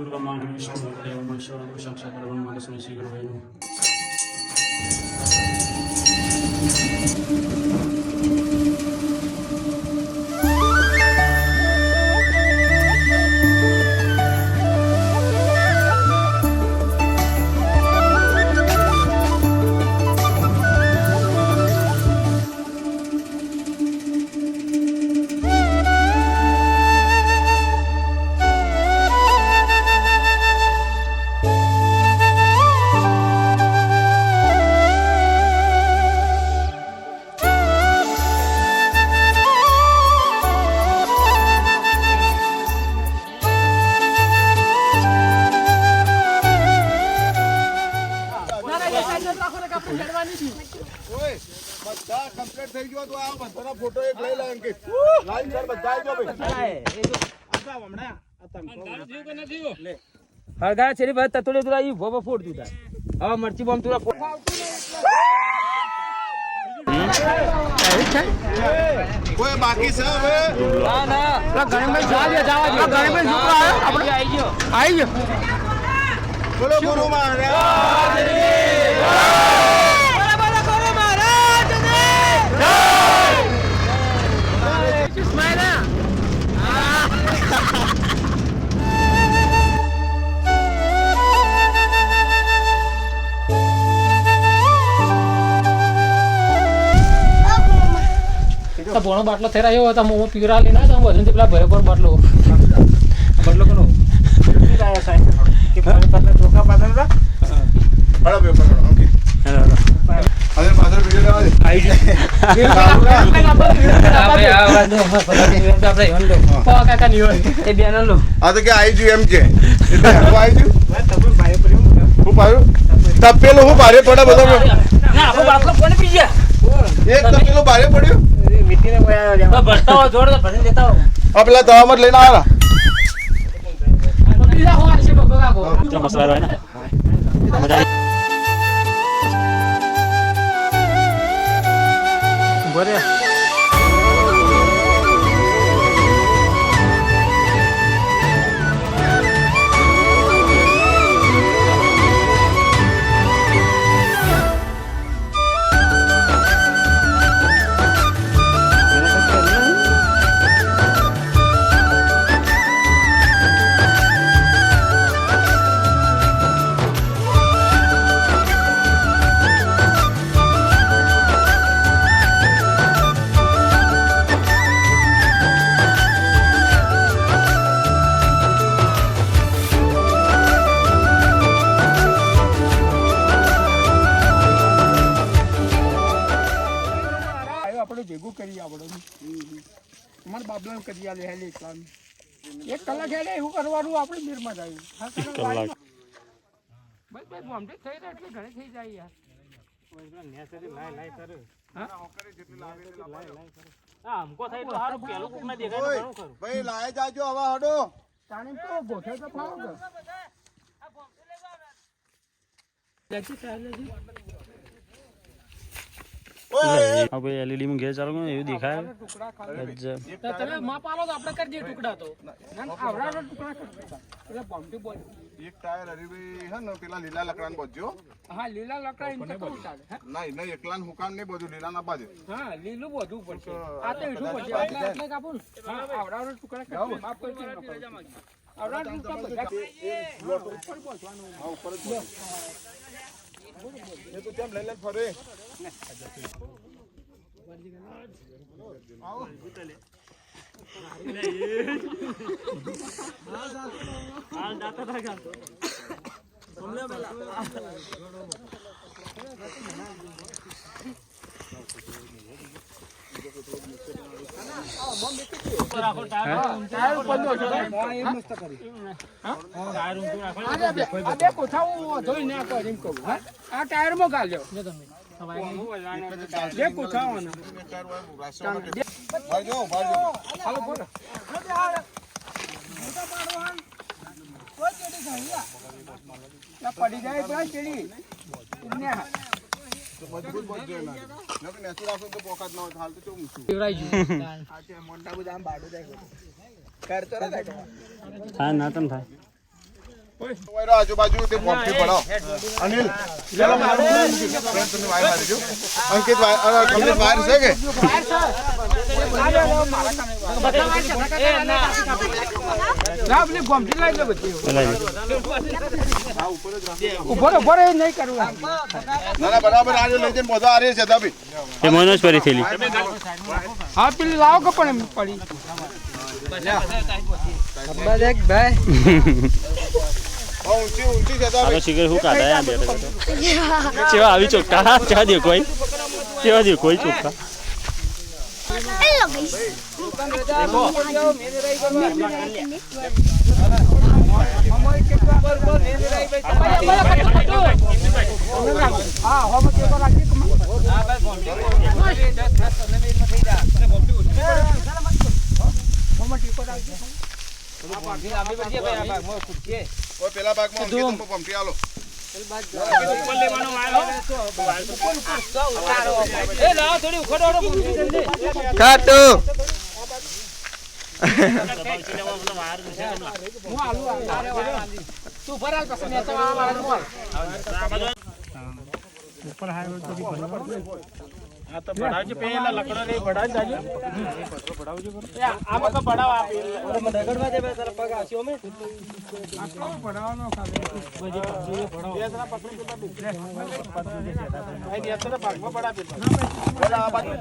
પૂર્વમાં વિષ્ણુ દેવમાં શિવ સાક્ષાત બ્રહ્મા સ્વામી શ્રી ગુરુવે નમઃ. હળગા છે ભાઈ તતોડે તુરા ઈ ભોબો ફોડ તું તાર હવે મરચી બોમ તુરા ફોડ કોઈ બાકી છે હવે ના ના ગણેશભાઈ જવા દે ગણેશભાઈ છોકરો આપણે આવી ગયો બોલો ગુરુ મહારાજ ભોણો બાટલો થઈ રહ્યો હતો મોમો પીવરા લઈને આવ્યો વજન થી પેલા ભરે પર બાટલો કોનો ચોખા પાછળ ઓકે અરે પાછળ વિડિયો લેવા દે આ તો કે આવી ગયું એમ કે એટલે હું આવી ગયું હું પાડ્યું તપેલું હું ભારે પડે બધો એક તપેલું ભારે પડ્યું પેલા દવામાં જ લઈને આવ્યા એક કલાક હેડે એવું કરવાનું આપણે બીરમાં જાય બસ મોમડે થઈ રહ્યા એટલે ઘણી થઈ જાય યાર ભાઈ લાય જાજો હવે હડો તાણી તો ગોઠે તો ફાવ હવે એલઈડી માં ઘેર ચાલુ એવું દેખાય તમે માપ આલો તો આપણે કરી દઈએ ટુકડા તો આવડાનો ટુકડા એટલે બોમ્બે બોલ એક ટાયર હરીભાઈ હે ને પેલા લીલા લકડાને બધ્યો હા લીલા લકડા ઇન તો ચાલે નહીં નહીં એકલાન હુકામ નહીં બધું લીલા ના બાજુ હા લીલું બધું પડશે આ તો એટલું પડશે એટલે કાપું હા આવડાનો ટુકડા કાપી માફ કરજો આવડાનો ટુકડા બધા ઉપર પહોંચવાનું હા ઉપર જ એ તો કેમ લઈ લે ફરે આવો હાલ દાતા થાકા તમને પેલા આ ટાયર માં ગાલ્યો પડી જાય ચેડી મજબૂત બનજો ના નકે નેસુ રાખો તો પોકાત ન હોય હાલ તો ચૂમ છું પીવરાઈ ગયું આ છે મોટા બધું આમ બાડું જાય કરતો રહે થાય ના તમ થાય ઓયરો આજુબાજુ તે કોમ્પ્યુટર ભણાવો. અનિલ ચાલો ફ્રેન્ડ તમે વાય મારી જો. અંકિત વાય કમ્પ્લીટ વાયર છે કે ના બરાબર આજે લઈ જઈને બધા આરે છે દાબી એ મનોજ ફરી થયેલી હા પેલી લાવો કે પણ એમ પડી ઊંચી ઊંચી છે દાબી આનો શિખર હું કાઢા આમ બેઠો કેવા આવી ચોખ્ખા ચા દે કોઈ કેવા દે કોઈ ચોખ્ખા પેલા ભાગમાં અંકિત પંપી આલો તો બડાવજો પેલા લકડો રે બડાવ જાજો આમાં તો બડાવ આપે મને દગડવા દે બે તારા પગ આસ્યો મે આખો બડાવનો ખાલે બજી પગજી બડાવ બે જણા પકડી કે પકડી છે આઈ દે તારા ભાગમાં બડા પે બડા આ બાજુ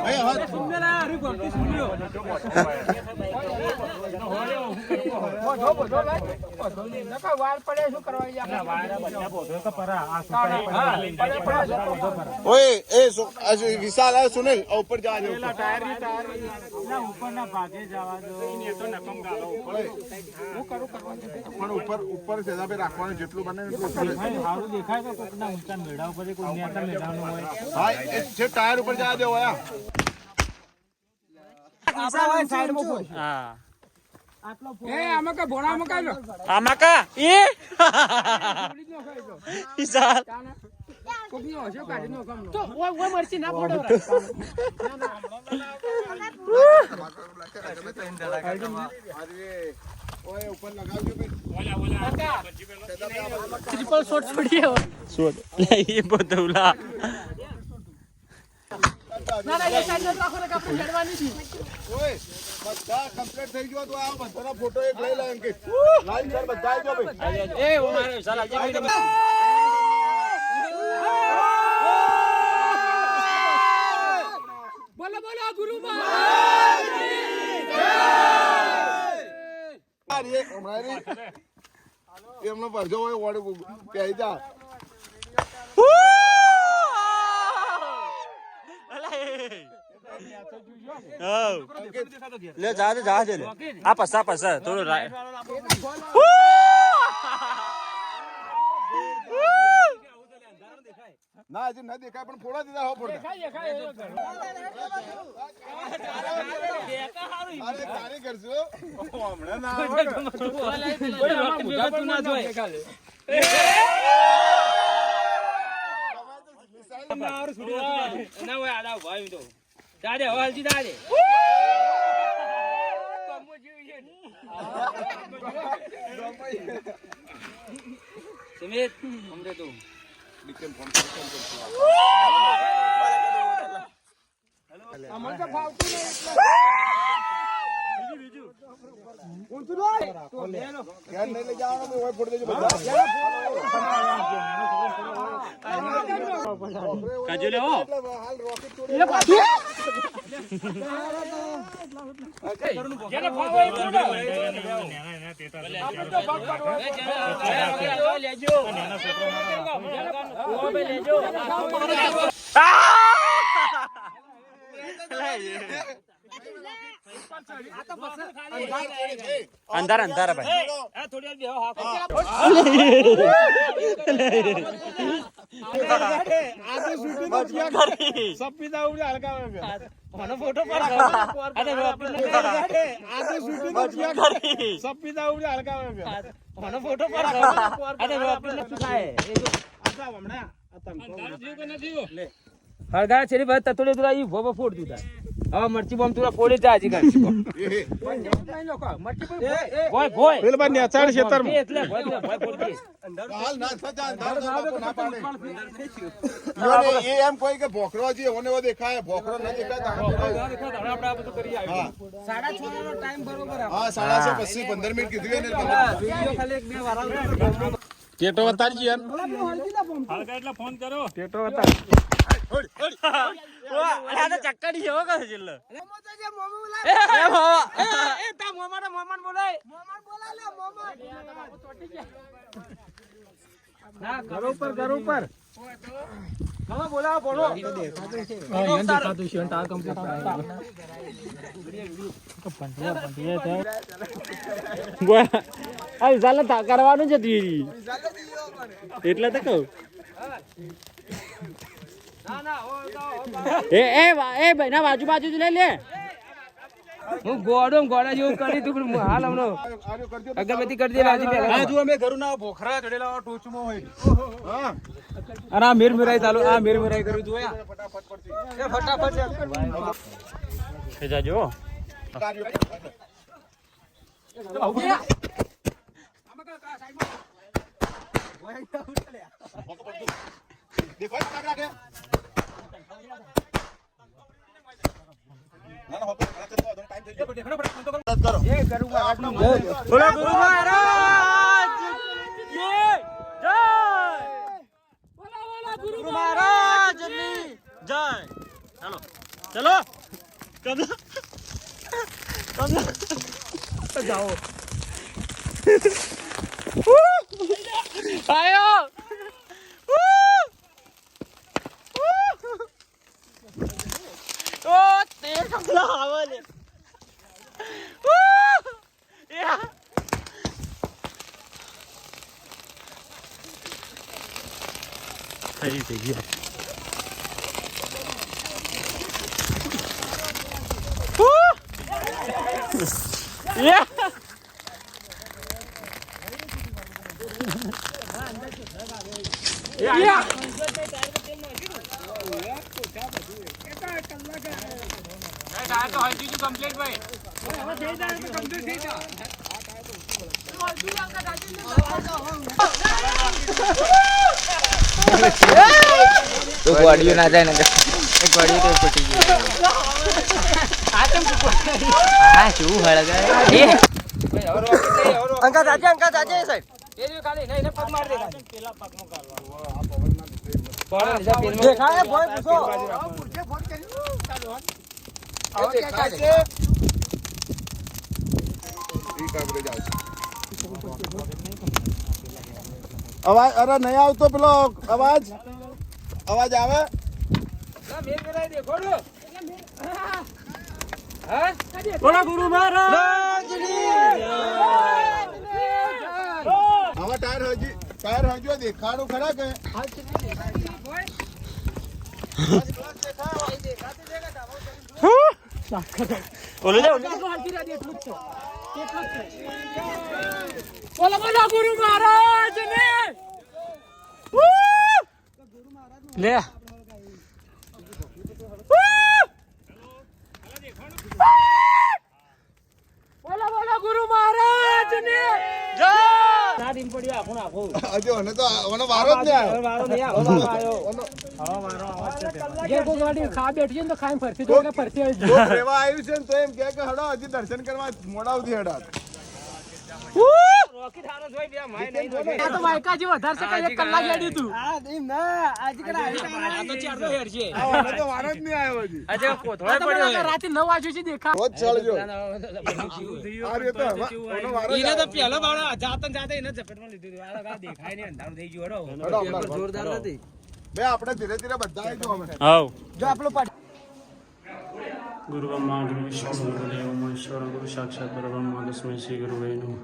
એ હા સુનને ના હરી ગોમતી સુન્યો બોધો નકા વાળ પડે શું કરવા યા વાળ બધા બોધો તો પરા આ ઓય એ વિશાલ આ સુનિલ ઉપર જા દે ટાયર ના ઉપર ના ભાગે જવા દો એને તો નકમ ગાલો હું કરું કરવાનું પણ ઉપર સેદા પે રાખવાનું જેટલું બને એટલું સારું દેખાય તો કોકના ઊંચા મેળા ઉપર કોઈ નેતા મેળાનો હોય હા એ જે ટાયર ઉપર જા દે ઓયા હા એ આમાં કા ભોળામાં કા આમાં કા એ વિશાલ કોકનો હશે કાઢીનો કામ તો ઓય મરસી ના પડો ઓય ઉપર લગાવજો બે ટ્રિપલ શોટ છોડીએ શોધ લે એ બોધુલા ના ના એ સાઈડ રાખો ને કાપી જડવાની છે ઓય બધા કમ્પ્લીટ થઈ ગયો તો આ બધાનો ફોટો એક લઈ લે અંકિત લાઈન સર બધા આવી જાવ એ ઓ મારે વિશાલ આજે બોલો બોલો ગુરુ મહારાજ જય અમારી એમનો પરજો હોય ઓડ કહી જા લે જા દે લે આ પસા થોડો ના હજી ના દેખાય પણ ફોડા દીધા હો ફોડા અરે કારી કરજો હમણાં ના ના હોય આડા ભાઈ તો દાદે હવાલજી દાદે સુમિત હમરે તો અમલ તો ફાવતું નહીં બીજું ઊંચું નહીં તો લેનો ઘેર નહીં લઈ જવાનો તો હોય ફોડ દેજો બધા કાજુ લે હો હાલ રોકેટ જેને ફાવે એ છોડો આપણે તો ભાગ પાડવો લેજો લેજો અંધાર ભાઈ થોડી વાર બેહો હા આ તો શૂટિંગ સપીદા ઉડે હલકાવે મને ફોટો પાડ અરે આ તો શૂટિંગ સપીદા ઉડે હલકાવે મને ફોટો પાડ અરે શું થાય એ જો આટલા હમણાં આ તમ જીવ કે નથી લે હળગા છેરી ભાઈ તતોડે દુરા ઈ ભોબો ફોડ દીધા હવે મરચી બોમ્બ તું ફોડી જા હજી કરશી બોમ્બ ભોય ભોય પેલા બાર નેચાડ ખેતરમાં એટલે ભોય ભોય ફોડી હાલ ના થતા ના પાડે યોને એ એમ કોઈ કે ભોખરો છે ઓને ઓ દેખાય ભોખરો ન દેખાય આપણે આ બધું કરી આવી 6:30 નો ટાઈમ બરોબર હા 6:30 પછી 15 મિનિટ કીધું એને વિડિયો ખાલી એક બે વાર ટેટો વતારજી યાર હાલકા એટલે ફોન કરો ટેટો વતાર આ તો ચક્કડી જેવો કહે છે એટલે એ તા મોમાન બોલાય ના ઘર ઉપર હવે બોલાવો બોલો દેખાતું છે ટાર કમ્પ્લીટ આ વિશાલ કરવાનું છે તું એટલે તો કહું એ ભાઈ ના બાજુ લઈ લે હું ગોડા જેવું કરી તું પણ હાલ હમણો અગરબત્તી કરી દે રાજી પહેલા આ જો અમે ઘરના ભોખરા ચડેલા ટોચમાં હોય હા અને આ મેરમેરાઈ ચાલુ આ મેરમેરાઈ કરું જોયા ફટાફટ પડતી એ ફટાફટ એ જાજો દેખો કાકડા કે ના ના હોતો ટાઈમ થઈ ગયો કરો એ કરું આટલો બોલો ગુરુ મહારાજ જય બોલો ગુરુ મહારાજ ની જય ચલો જાઓ આયો ઓ તે કમલા આવલે યા થઈ ગયો યા યા તો હજી તો કમ્પ્લીટ ભાઈ હવે થઈ જાય તો કમ્પ્લીટ થઈ જાય તો ગોડીઓ ના જાય ને એ ગોડીઓ તો ફૂટી ગઈ હા શું હળગાય અંકા જાજે સાહેબ એ ખાલી નહીં પગ માર દે પેલા પગમાં કાઢવાનું દેખાય ભોય પૂછો અવાજ અરે નહીં આવતો પેલો અવાજ આવે બોલો ગુરુ મહારાજ આમાં ટાયર હજુ દેખાડું ખરા કે બોલો લે બોલો ગુરુ મહારાજ ને લે બોલો ગુરુ મહારાજ ને જય હજુ મને તો ઓનો વારો જ નહીં આવ્યો જે કોઈ ગાડી ખા બેઠી છે ને તો ખાઈ ફરતી તો ફરતી આવી જો રેવા આવ્યું છે ને તો એમ કે હડો હજી દર્શન કરવા મોડા સુધી હડા આ તો વાયકા જે વધારે છે કે 1 કલાક હેડી તું આ તો ચાર તો હેર છે મને તો વારો જ નહીં આવ્યો હજી આજે કોથળો આ તો મને રાતે 9 વાગ્યે છે દેખા રોજ ચડજો આ રહ્યો તો ઓનો વારો જ એને તો આવ્યો. પહેલો બાળો જાતે એને ઝપટમાં લીધું હતું. આ તો દેખાય નહીં અંધારું થઈ ગયું હડો, હમણાં. જોરદાર હતી બે આપણે ધીરે ધીરે બધા આવી જાઓ અમે આવ જો આપણો ગુરુ બ્રહ્મા ગુરુ વિષ્ણુ ગુરુ દેવ મહેશ્વર ગુરુ સાક્ષાત પરબ્રહ્મ તસ્मै શ્રી ગુરુવે નમઃ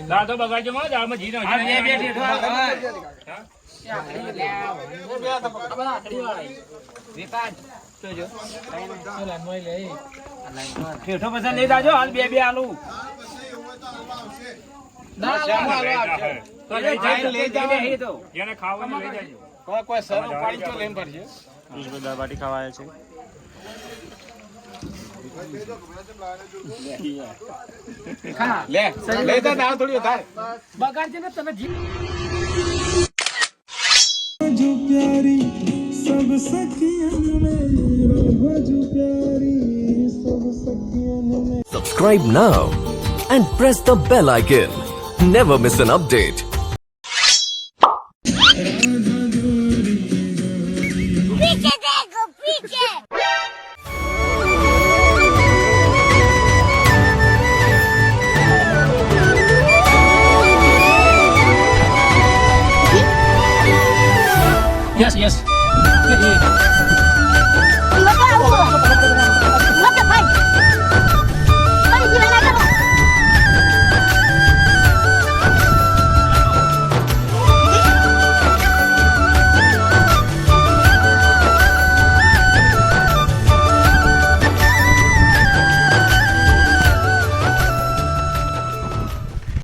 દાદો બગાડજો માં દાળમાં ઘી ઠેઠો પસંદ લઈ જાજો હાલ બે આલુ જેને ખાવાનું લઈ જાજો કોઈ સર પાણી તો લઈને પડશે પિયુષભાઈ દાળ બાટી ખાવા આવ્યા છે લે લઈ જા દાળ થોડી વધારે બગાડજે ને તમે જી Subscribe now and press the bell icon. Never miss an update. पीछे देखो पीछे yes